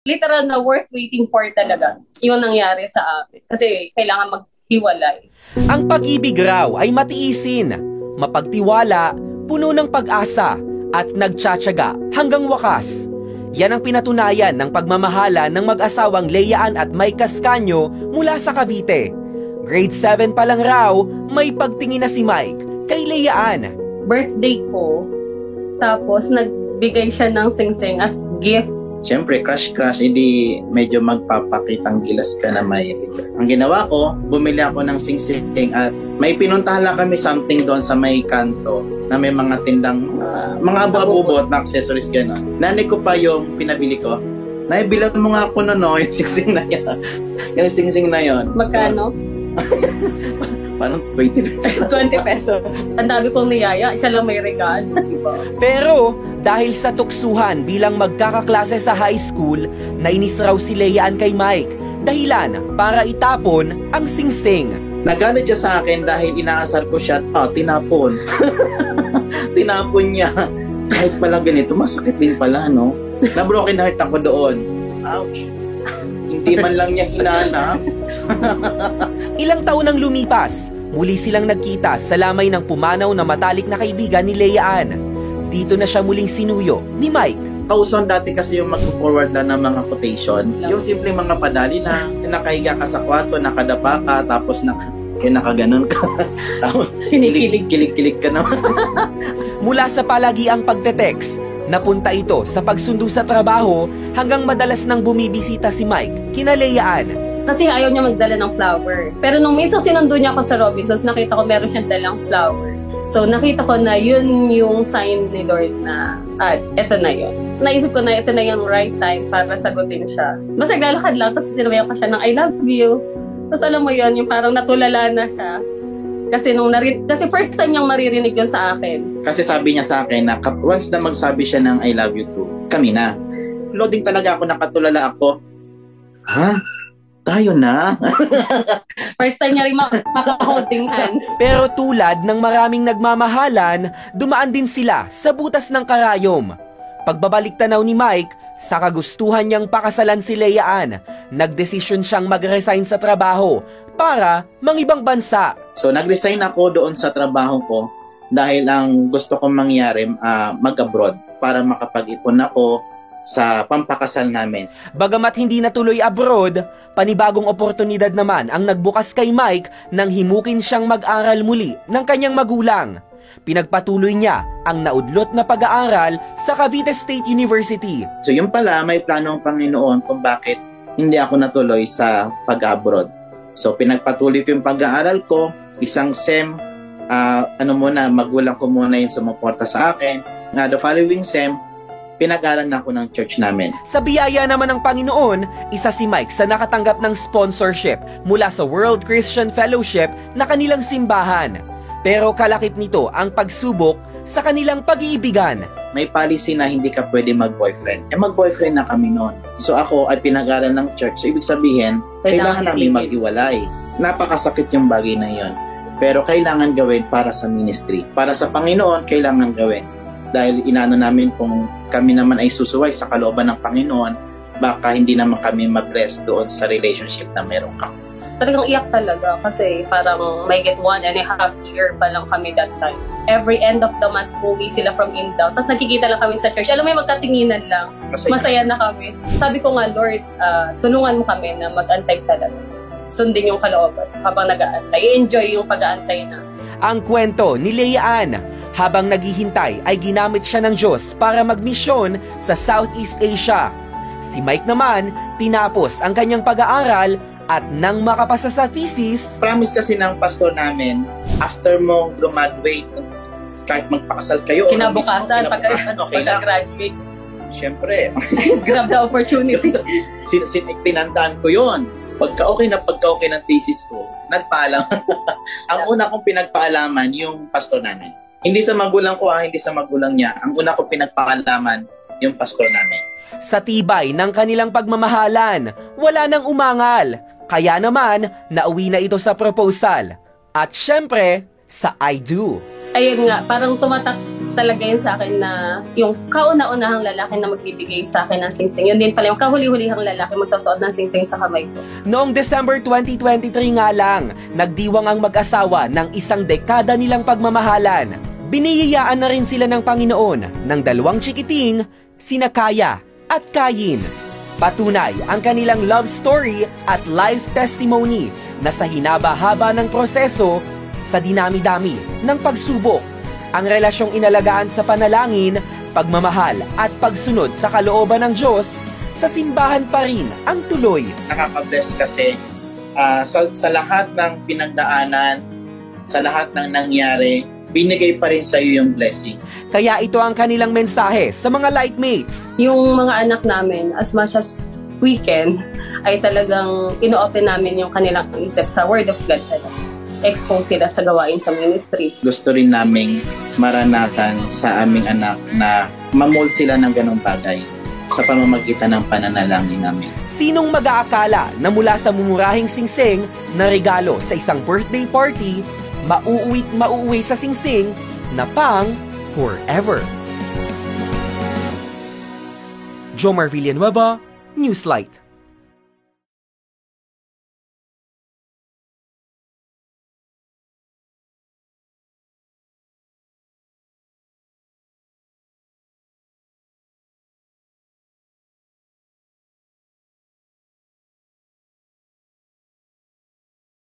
Literal na worth waiting for talaga. Yung nangyari sa amin. Kasi kailangan maghiwalay. Ang pag-ibig raw ay matiisin, mapagtiwala, puno ng pag-asa, at nagtsatsaga hanggang wakas. Yan ang pinatunayan ng pagmamahala ng mag-asawang Leaan at Mike Cascaño mula sa Cavite. Grade 7 pa lang raw, may pagtingin na si Mike kay Leaan. Birthday ko, tapos nagbigay siya ng singsing as gift. Siyempre, crush, hindi medyo magpapakitang gilas ka na may. Ang ginawa ko, bumili ako ng singsing at may pinuntahan lang kami something doon sa may kanto na may mga tindang, mga abu-abubot na accessories gano'n. Nanay ko pa yung pinabili ko. Naibilan mo nga ako no, yung singsing na yun. Yung singsing na yun. Magkano? Parang 20 pesos. 20 pesos. Ang dami kong niyaya, siya lang may regalo. Diba? Pero dahil sa tuksuhan bilang magkakaklase sa high school, nainis raw si Leaan kay Mike. Dahilan para itapon ang singsing. Nagalit siya sa akin dahil inaasar ko siya. Tinapon. Tinapon niya. Kahit pala ganito, masakit din pala, no? Na-broken heart ako doon. Ouch. Hindi man lang niya hinanap. Ilang taon nang lumipas, muli silang nagkita sa lamay ng pumanaw na matalik na kaibigan ni Leaan. Dito na siya muling sinuyo ni Mike. Kauson dati kasi yung mag-forward na ng mga quotation. Yung simpleng mga padali na nakahiga ka sa kwarto, nakadapa ka, tapos nakaganon ka. Tapos kilig-kilig ka naman. Mula sa palagiang pagte-text, napunta ito sa pagsundo sa trabaho hanggang madalas nang bumibisita si Mike kina Leaan. Kasi ayaw niya magdala ng flower. Pero nung minsan sinundo niya ako sa Robinsons, nakita ko meron siyang dalang flower. So nakita ko na yun yung sign ni Lord na, eto na yun. Naisip ko na ito na yung right time para sagutin siya. Basta naglalakad lang, tapos tinabayan ko siya ng I love you. Tapos alam mo yun, yung parang natulala na siya. Kasi first time niyang maririnig yun sa akin. Kasi sabi niya sa akin na once na magsabi siya ng I love you too, kami na. Loading talaga ako, nakatulala ako. Ha? Tayo na. First time niya rin maka-holding hands. Pero tulad ng maraming nagmamahalan, dumaan din sila sa butas ng karayom. Pagbabalik tanaw ni Mike, sa kagustuhan niyang pakasalan si Leaan, nagdesisyon siyang mag-resign sa trabaho para mangibang bansa. So nag-resign ako doon sa trabaho ko dahil ang gusto kong mangyari mag-abroad para makapag-ipon ako sa pampakasal namin. Bagamat hindi natuloy abroad, panibagong oportunidad naman ang nagbukas kay Mike nang himukin siyang mag-aral muli ng kanyang magulang. Pinagpatuloy niya ang naudlot na pag-aaral sa Cavite State University. So yun pala, may plano ang Panginoon kung bakit hindi ako natuloy sa pag-abroad. So pinagpatuloy ko yung pag-aaral ko, isang SEM, magulang ko muna yung sumuporta sa akin. The following SEM, pinag-aral na ako ng church namin. Sa biyaya naman ng Panginoon, isa si Mike sa nakatanggap ng sponsorship mula sa World Christian Fellowship na kanilang simbahan. Pero kalakip nito ang pagsubok sa kanilang pag-iibigan. May policy na hindi ka pwede mag-boyfriend. Mag-boyfriend na kami noon. So ako ay pinag-aral ng church. So ibig sabihin, kailangan namin maghiwalay. Napakasakit yung bagay na yon. Pero kailangan gawin para sa ministry. Para sa Panginoon, kailangan gawin. Dahil inano namin kung kami naman ay susuway sa kalooban ng Panginoon, baka hindi naman kami mag-rest doon sa relationship na meron ka. Talagang iyak talaga kasi parang may get 1.5 year pa lang kami that time. Every end of the month, uwi sila from Indown. Tapos nakikita lang kami sa church. Alam mo, may magkatinginan lang. Masaya na kami. Sabi ko nga, Lord, tulungan mo kami na mag-antay talaga. Sundin yung kalooban habang nag-aantay. I-enjoy yung pag-aantay na. Ang kwento ni Leaan, habang naghihintay ay ginamit siya ng Diyos para magmisyon sa Southeast Asia. Si Mike naman, tinapos ang kanyang pag-aaral at nang makapasa sa thesis, promise kasi ng pastor namin, after mo graduate, kahit magpakasal kayo, kinabukasan, pagka-graduate, syempre, grab the opportunity. Tinandaan ko yon. Pagka-okay ng thesis ko, nagpaalam. Ang una kong pinagpaalaman, yung pastor namin. Hindi sa magulang ko, hindi sa magulang niya. Ang una kong pinagpaalaman, yung pastor namin. Sa tibay ng kanilang pagmamahalan, wala nang umangal. Kaya naman, nauwi na ito sa proposal. At syempre, sa I do. Ayun nga, parang talaga yun sa akin na yung kauna-unahang lalaki na magbibigay sa akin ng singsing. Yun din pala yung kahuli-hulihang lalaki magsusuot ng singsing sa kamay ko. Noong December 2023 nga lang, nagdiwang ang mag-asawa ng 1 dekada nilang pagmamahalan. Biniyayaan na rin sila ng Panginoon ng 2 chikiting, sina Kaya at Kayin. Patunay ang kanilang love story at life testimony na sa hinaba-haba ng proseso, sa dinami-dami ng pagsubok, ang relasyong inalagaan sa panalangin, pagmamahal at pagsunod sa kalooban ng Diyos, sa simbahan pa rin ang tuloy. Nakaka-bless kasi sa lahat ng pinagdaanan, sa lahat ng nangyari, binigay pa rin sa iyo yung blessing. Kaya ito ang kanilang mensahe sa mga lightmates. Yung mga anak namin, as much as we can, ay talagang ino-open namin yung kanilang isip sa Word of God talaga. Expose sila sa gawain sa ministry. Gusto rin naming maranatan sa aming anak na mamold sila ng ganong bagay sa pamamagitan ng pananalangin namin. Sinong mag-aakala na mula sa mumurahing singsing na regalo sa isang birthday party, mauuwi sa singsing na pang forever? Jomar Villanueva, Newslight.